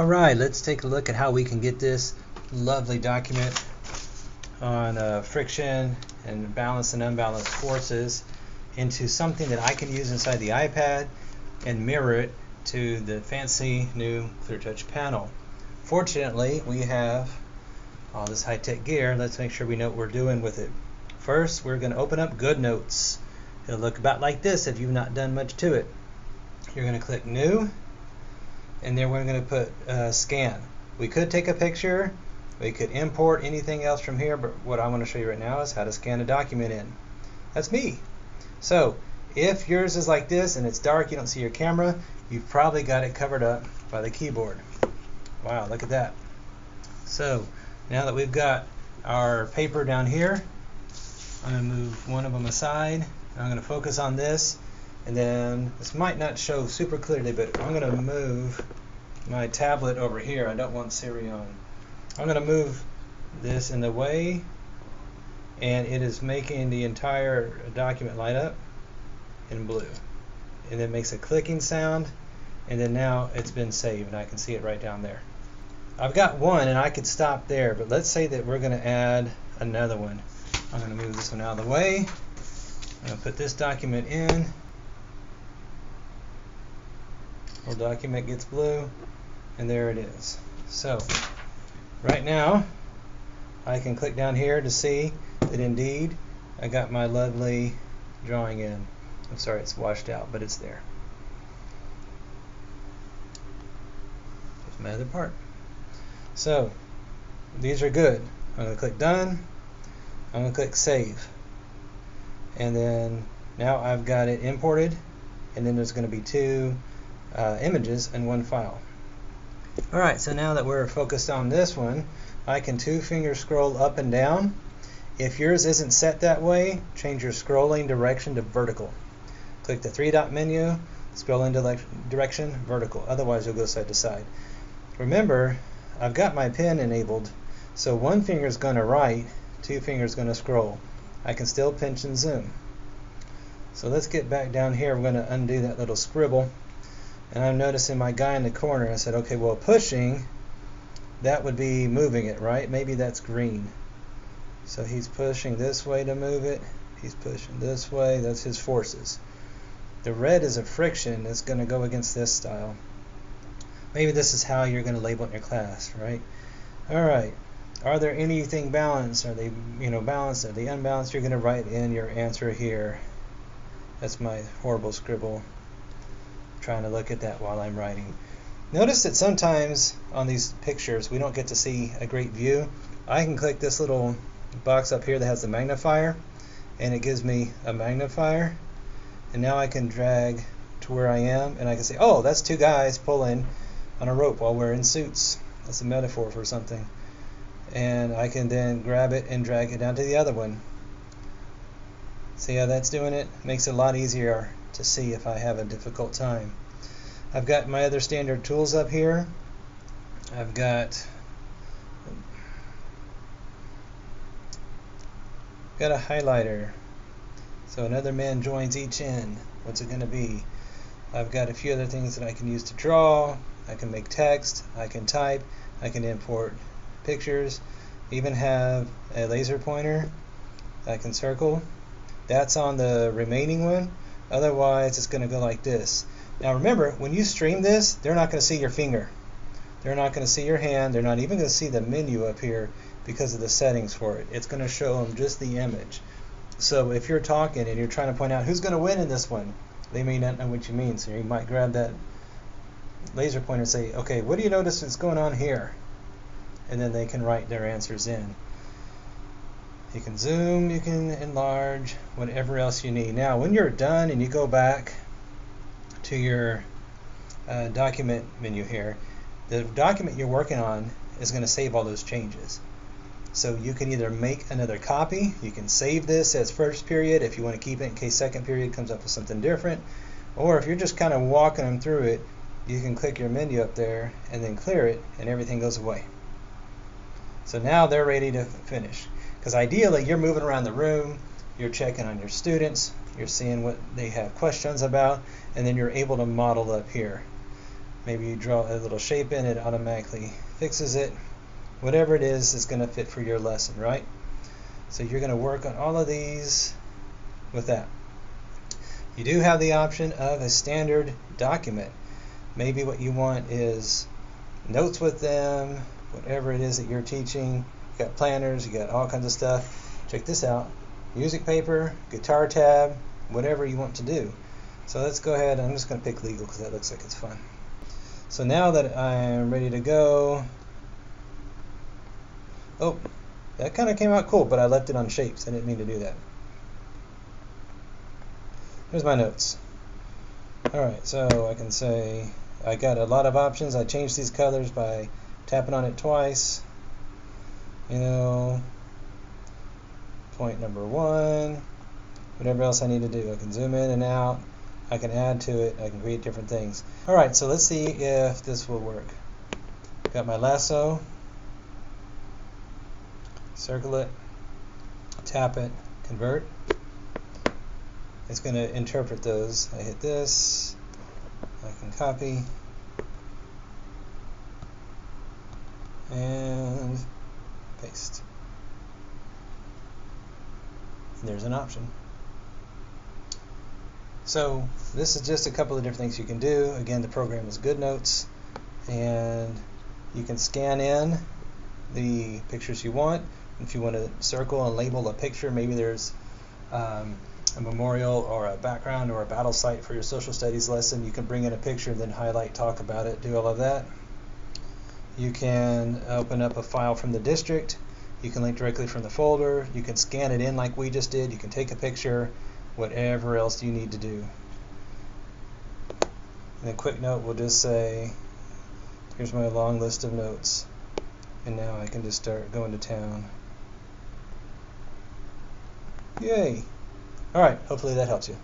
Alright, let's take a look at how we can get this lovely document on friction and balanced and unbalanced forces into something that I can use inside the iPad and mirror it to the fancy new ClearTouch panel. Fortunately, we have all this high-tech gear. Let's make sure we know what we're doing with it. First, we're going to open up Goodnotes. It'll look about like this if you've not done much to it. You're going to click New, and then we're going to put Scan. We could take a picture, we could import anything else from here, but what I want to show you right now is how to scan a document in. That's me. So if yours is like this and it's dark, you don't see your camera, you've probably got it covered up by the keyboard. Wow, look at that. So now that we've got our paper down here, I'm going to move one of them aside. I'm going to focus on this, and then this might not show super clearly, but I'm going to move my tablet over here. I don't want Siri on. I'm going to move this in the way, and it is making the entire document light up in blue. And it makes a clicking sound, and then now it's been saved, and I can see it right down there. I've got one, and I could stop there, but let's say that we're going to add another one. I'm going to move this one out of the way. I'm going to put this document in. Whole document gets blue, and there it is. So right now I can click down here to see that indeed I got my lovely drawing in. I'm sorry it's washed out, but it's there. Here's my other part. So these are good. I'm going to click Done. I'm going to click Save. And then now I've got it imported, and then there's going to be two images in one file. Alright, so now that we're focused on this one, I can two-finger scroll up and down. If yours isn't set that way, change your scrolling direction to vertical. Click the three-dot menu, scroll in direction vertical, otherwise you'll go side to side. Remember, I've got my pen enabled, so one finger is going to write, two fingers going to scroll. I can still pinch and zoom. So let's get back down here. We're going to undo that little scribble. And I'm noticing my guy in the corner. I said, okay, well, pushing, that would be moving it, right? Maybe that's green. So he's pushing this way to move it. He's pushing this way. That's his forces. The red is a friction. It's going to go against this style. Maybe this is how you're going to label it in your class, right? All right. Are there anything balanced? Are they, balanced? Are they unbalanced? You're going to write in your answer here. That's my horrible scribble. Trying to look at that while I'm writing. Notice that sometimes on these pictures we don't get to see a great view. I can click this little box up here that has the magnifier, and it gives me a magnifier, and now I can drag to where I am, and I can say, oh, that's two guys pulling on a rope while we're in suits. That's a metaphor for something. And I can then grab it and drag it down to the other one. See how that's doing it? Makes it a lot easier to see if I have a difficult time. I've got my other standard tools up here. I've got a highlighter. So another man joins each end. What's it going to be? I've got a few other things that I can use to draw. I can make text. I can type. I can import pictures. Even have a laser pointer I can circle. That's on the remaining one. Otherwise it's going to go like this. Now remember, when you stream this, they're not going to see your finger. They're not going to see your hand. They're not even going to see the menu up here because of the settings for it. It's going to show them just the image. So if you're talking and you're trying to point out who's going to win in this one, they may not know what you mean. So you might grab that laser pointer and say, okay, what do you notice is going on here? And then they can write their answers in. You can zoom, you can enlarge, whatever else you need. Now, when you're done and you go back to your document menu here, the document you're working on is going to save all those changes. So you can either make another copy, you can save this as first period if you want to keep it in case second period comes up with something different, or if you're just kind of walking them through it, you can click your menu up there and then clear it and everything goes away. So now they're ready to finish. Because ideally you're moving around the room, you're checking on your students, you're seeing what they have questions about, and then you're able to model up here. Maybe you draw a little shape in it, automatically fixes it. Whatever it is going to fit for your lesson, right? So you're going to work on all of these with that. You do have the option of a standard document. Maybe what you want is notes with them, whatever it is that you're teaching. You got planners, you got all kinds of stuff. Check this out. Music paper, guitar tab, whatever you want to do. So let's go ahead. I'm just going to pick legal because that looks like it's fun. So now that I'm ready to go, oh, that kind of came out cool, but I left it on shapes. I didn't mean to do that. Here's my notes. Alright, so I can say I got a lot of options. I changed these colors by tapping on it twice. You know, point number 1, whatever else I need to do. I can zoom in and out. I can add to it. I can create different things. Alright, so let's see if this will work. Got my lasso. Circle it. Tap it. Convert. It's going to interpret those. I hit this. I can copy. And paste. And there's an option. So this is just a couple of different things you can do. Again, the program is Goodnotes, and you can scan in the pictures you want. If you want to circle and label a picture, maybe there's a memorial or a background or a battle site for your social studies lesson, you can bring in a picture, then highlight, talk about it, do all of that. You can open up a file from the district. You can link directly from the folder. You can scan it in like we just did. You can take a picture, whatever else you need to do. And then quick note will just say, here's my long list of notes. And now I can just start going to town. Yay! Alright, hopefully that helps you.